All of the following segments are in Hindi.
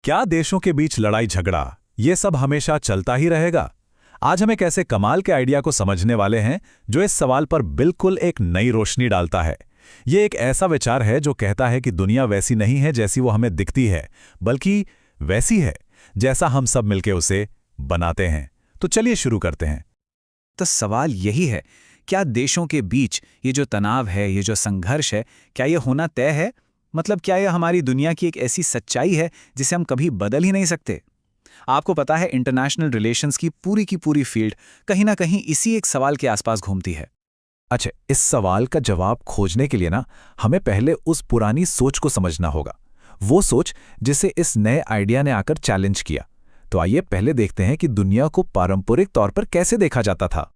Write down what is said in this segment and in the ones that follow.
क्या देशों के बीच लड़ाई झगड़ा ये सब हमेशा चलता ही रहेगा? आज हम एक ऐसे कमाल के आइडिया को समझने वाले हैं जो इस सवाल पर बिल्कुल एक नई रोशनी डालता है। ये एक ऐसा विचार है जो कहता है कि दुनिया वैसी नहीं है जैसी वो हमें दिखती है, बल्कि वैसी है जैसा हम सब मिलकर उसे बनाते हैं। तो चलिए शुरू करते हैं। तो सवाल यही है, क्या देशों के बीच ये जो तनाव है, ये जो संघर्ष है, क्या ये होना तय है? मतलब क्या ये हमारी दुनिया की एक ऐसी सच्चाई है जिसे हम कभी बदल ही नहीं सकते? आपको पता है, इंटरनेशनल रिलेशंस की पूरी फील्ड कहीं ना कहीं इसी एक सवाल के आसपास घूमती है। अच्छा, इस सवाल का जवाब खोजने के लिए हमें पहले उस पुरानी सोच को समझना होगा, वो सोच जिसे इस नए आइडिया ने आकर चैलेंज किया। तो आइए पहले देखते हैं कि दुनिया को पारंपरिक तौर पर कैसे देखा जाता था।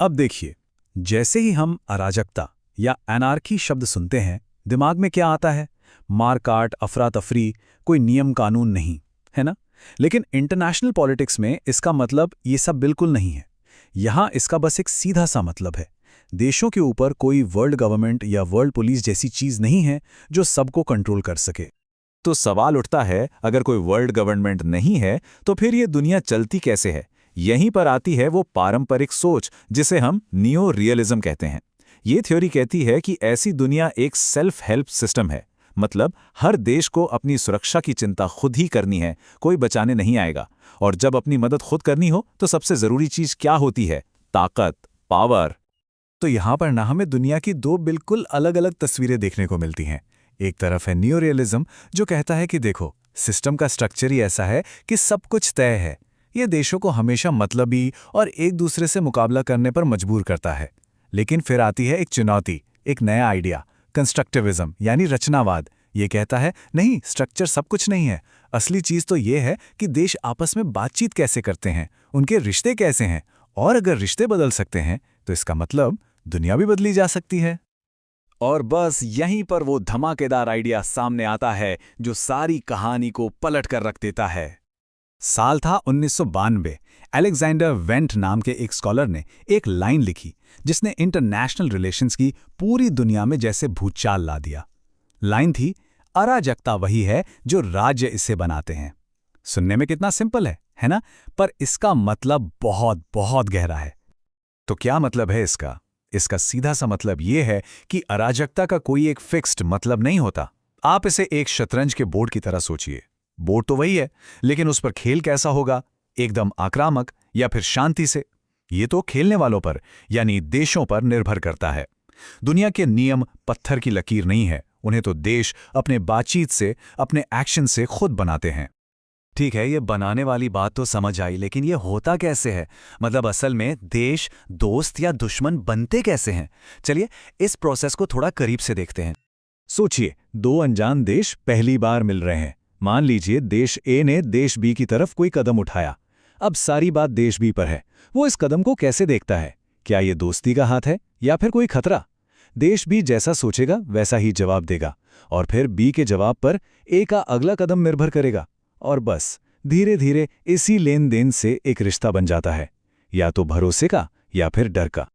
अब देखिए, जैसे ही हम अराजकता या एनार्की शब्द सुनते हैं, दिमाग में क्या आता है? मारकाट, अफरा तफरी, कोई नियम कानून नहीं, है ना? लेकिन इंटरनेशनल पॉलिटिक्स में इसका मतलब ये सब बिल्कुल नहीं है। यहां इसका बस एक सीधा सा मतलब है, देशों के ऊपर कोई वर्ल्ड गवर्नमेंट या वर्ल्ड पुलिस जैसी चीज नहीं है जो सबको कंट्रोल कर सके। तो सवाल उठता है, अगर कोई वर्ल्ड गवर्नमेंट नहीं है तो फिर ये दुनिया चलती कैसे है? यहीं पर आती है वो पारंपरिक सोच जिसे हम नियो रियलिज्म कहते हैं। ये थ्योरी कहती है कि ऐसी दुनिया एक सेल्फ हेल्प सिस्टम है, मतलब हर देश को अपनी सुरक्षा की चिंता खुद ही करनी है, कोई बचाने नहीं आएगा। और जब अपनी मदद खुद करनी हो तो सबसे जरूरी चीज क्या होती है? ताकत, पावर। तो यहां पर हमें दुनिया की दो बिल्कुल अलग अलग तस्वीरें देखने को मिलती हैं। एक तरफ है नियो रियलिज्म जो कहता है कि देखो, सिस्टम का स्ट्रक्चर ही ऐसा है कि सब कुछ तय है। ये देशों को हमेशा मतलबी और एक दूसरे से मुकाबला करने पर मजबूर करता है। लेकिन फिर आती है एक चुनौती, एक नया आइडिया, कंस्ट्रक्टिविज्म यानी रचनावाद। ये कहता है नहीं, स्ट्रक्चर सब कुछ नहीं है, असली चीज तो ये है कि देश आपस में बातचीत कैसे करते हैं, उनके रिश्ते कैसे हैं, और अगर रिश्ते बदल सकते हैं तो इसका मतलब दुनिया भी बदली जा सकती है। और बस यहीं पर वो धमाकेदार आइडिया सामने आता है जो सारी कहानी को पलट कर रख देता है। साल था 1992। अलेक्जेंडर वेंट नाम के एक स्कॉलर ने एक लाइन लिखी जिसने इंटरनेशनल रिलेशंस की पूरी दुनिया में जैसे भूचाल ला दिया। लाइन थी, अराजकता वही है जो राज्य इसे बनाते हैं। सुनने में कितना सिंपल है ना? पर इसका मतलब बहुत बहुत गहरा है। तो क्या मतलब है इसका? इसका सीधा सा मतलब यह है कि अराजकता का कोई एक फिक्स्ड मतलब नहीं होता। आप इसे एक शतरंज के बोर्ड की तरह सोचिए। बोर्ड तो वही है, लेकिन उस पर खेल कैसा होगा, एकदम आक्रामक या फिर शांति से, ये तो खेलने वालों पर यानी देशों पर निर्भर करता है। दुनिया के नियम पत्थर की लकीर नहीं है, उन्हें तो देश अपने बातचीत से, अपने एक्शन से खुद बनाते हैं। ठीक है, ये बनाने वाली बात तो समझ आई, लेकिन ये होता कैसे है? मतलब असल में देश दोस्त या दुश्मन बनते कैसे हैं? चलिए इस प्रोसेस को थोड़ा करीब से देखते हैं। सोचिए, दो अनजान देश पहली बार मिल रहे हैं। मान लीजिए देश ए ने देश बी की तरफ कोई कदम उठाया। अब सारी बात देश बी पर है। वो इस कदम को कैसे देखता है? क्या ये दोस्ती का हाथ है या फिर कोई खतरा? देश बी जैसा सोचेगा वैसा ही जवाब देगा, और फिर बी के जवाब पर ए का अगला कदम निर्भर करेगा। और बस धीरे धीरे इसी लेन देन से एक रिश्ता बन जाता है, या तो भरोसे का या फिर डर का।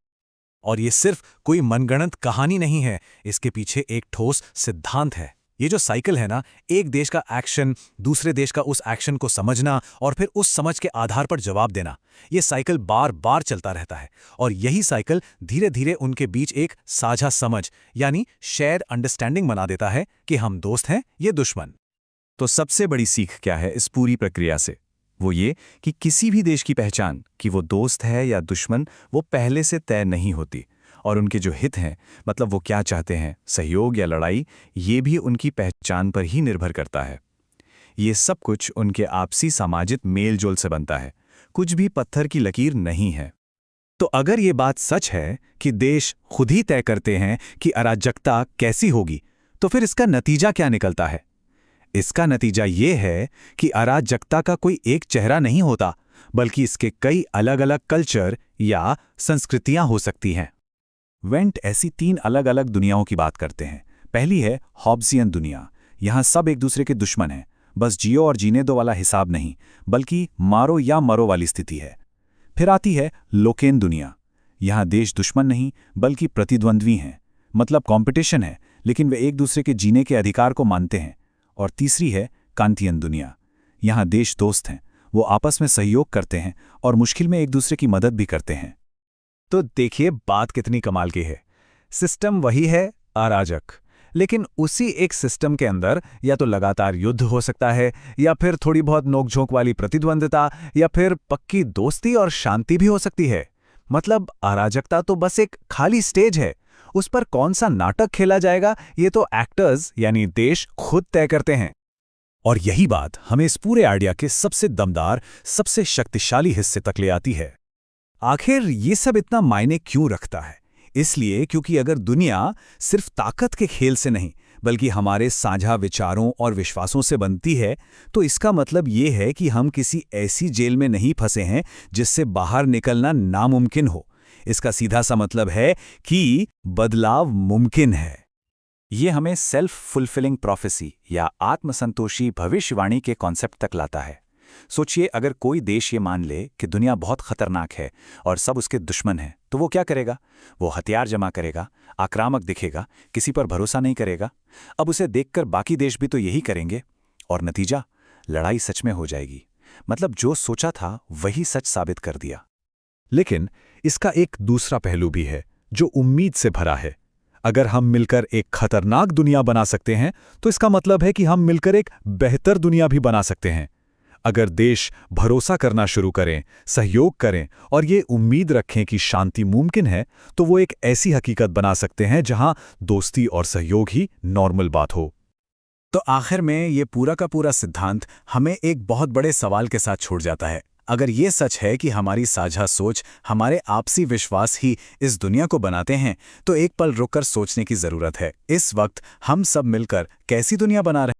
और ये सिर्फ कोई मनगढ़ंत कहानी नहीं है, इसके पीछे एक ठोस सिद्धांत है। ये जो साइकिल है ना, एक देश का एक्शन दूसरे देश का उस एक्शन को समझना और फिर उस समझ के आधार पर जवाब देना, ये साइकिल बार बार चलता रहता है। और यही साइकिल धीरे धीरे उनके बीच एक साझा समझ यानी शेयर्ड अंडरस्टैंडिंग बना देता है कि हम दोस्त हैं, ये दुश्मन। तो सबसे बड़ी सीख क्या है इस पूरी प्रक्रिया से? वो ये कि किसी भी देश की पहचान कि वो दोस्त है या दुश्मन, वो पहले से तय नहीं होती। और उनके जो हित हैं, मतलब वो क्या चाहते हैं, सहयोग या लड़ाई, ये भी उनकी पहचान पर ही निर्भर करता है। ये सब कुछ उनके आपसी सामाजिक मेलजोल से बनता है, कुछ भी पत्थर की लकीर नहीं है। तो अगर ये बात सच है कि देश खुद ही तय करते हैं कि अराजकता कैसी होगी, तो फिर इसका नतीजा क्या निकलता है? इसका नतीजा ये है कि अराजकता का कोई एक चेहरा नहीं होता, बल्कि इसके कई अलग अलग कल्चर या संस्कृतियां हो सकती हैं। वेंट ऐसी तीन अलग अलग दुनियाओं की बात करते हैं। पहली है हॉब्सियन दुनिया। यहां सब एक दूसरे के दुश्मन हैं, बस जियो और जीने दो वाला हिसाब नहीं, बल्कि मारो या मरो वाली स्थिति है। फिर आती है लोकेन दुनिया। यहां देश दुश्मन नहीं बल्कि प्रतिद्वंद्वी हैं, मतलब कंपटीशन है, लेकिन वे एक दूसरे के जीने के अधिकार को मानते हैं। और तीसरी है कांतियन दुनिया। यहाँ देश दोस्त हैं, वो आपस में सहयोग करते हैं और मुश्किल में एक दूसरे की मदद भी करते हैं। तो देखिए बात कितनी कमाल की है। सिस्टम वही है, अराजक, लेकिन उसी एक सिस्टम के अंदर या तो लगातार युद्ध हो सकता है, या फिर थोड़ी बहुत नोकझोंक वाली प्रतिद्वंद्विता, या फिर पक्की दोस्ती और शांति भी हो सकती है। मतलब अराजकता तो बस एक खाली स्टेज है, उस पर कौन सा नाटक खेला जाएगा ये तो एक्टर्स यानी देश खुद तय करते हैं। और यही बात हमें इस पूरे आइडिया के सबसे दमदार, सबसे शक्तिशाली हिस्से तक ले आती है। आखिर ये सब इतना मायने क्यों रखता है? इसलिए क्योंकि अगर दुनिया सिर्फ ताकत के खेल से नहीं बल्कि हमारे साझा विचारों और विश्वासों से बनती है, तो इसका मतलब ये है कि हम किसी ऐसी जेल में नहीं फंसे हैं जिससे बाहर निकलना नामुमकिन हो। इसका सीधा सा मतलब है कि बदलाव मुमकिन है। ये हमें सेल्फ फुलफिलिंग प्रोफेसी या आत्मसंतोषी भविष्यवाणी के कॉन्सेप्ट तक लाता है। सोचिए, अगर कोई देश ये मान ले कि दुनिया बहुत खतरनाक है और सब उसके दुश्मन हैं, तो वो क्या करेगा? वो हथियार जमा करेगा, आक्रामक दिखेगा, किसी पर भरोसा नहीं करेगा। अब उसे देखकर बाकी देश भी तो यही करेंगे, और नतीजा लड़ाई सच में हो जाएगी। मतलब जो सोचा था वही सच साबित कर दिया। लेकिन इसका एक दूसरा पहलू भी है जो उम्मीद से भरा है। अगर हम मिलकर एक खतरनाक दुनिया बना सकते हैं, तो इसका मतलब है कि हम मिलकर एक बेहतर दुनिया भी बना सकते हैं। अगर देश भरोसा करना शुरू करें, सहयोग करें और ये उम्मीद रखें कि शांति मुमकिन है, तो वो एक ऐसी हकीकत बना सकते हैं जहां दोस्ती और सहयोग ही नॉर्मल बात हो। तो आखिर में ये पूरा का पूरा सिद्धांत हमें एक बहुत बड़े सवाल के साथ छोड़ जाता है। अगर ये सच है कि हमारी साझा सोच, हमारे आपसी विश्वास ही इस दुनिया को बनाते हैं, तो एक पल रुककर सोचने की जरूरत है, इस वक्त हम सब मिलकर कैसी दुनिया बना रहे हैं।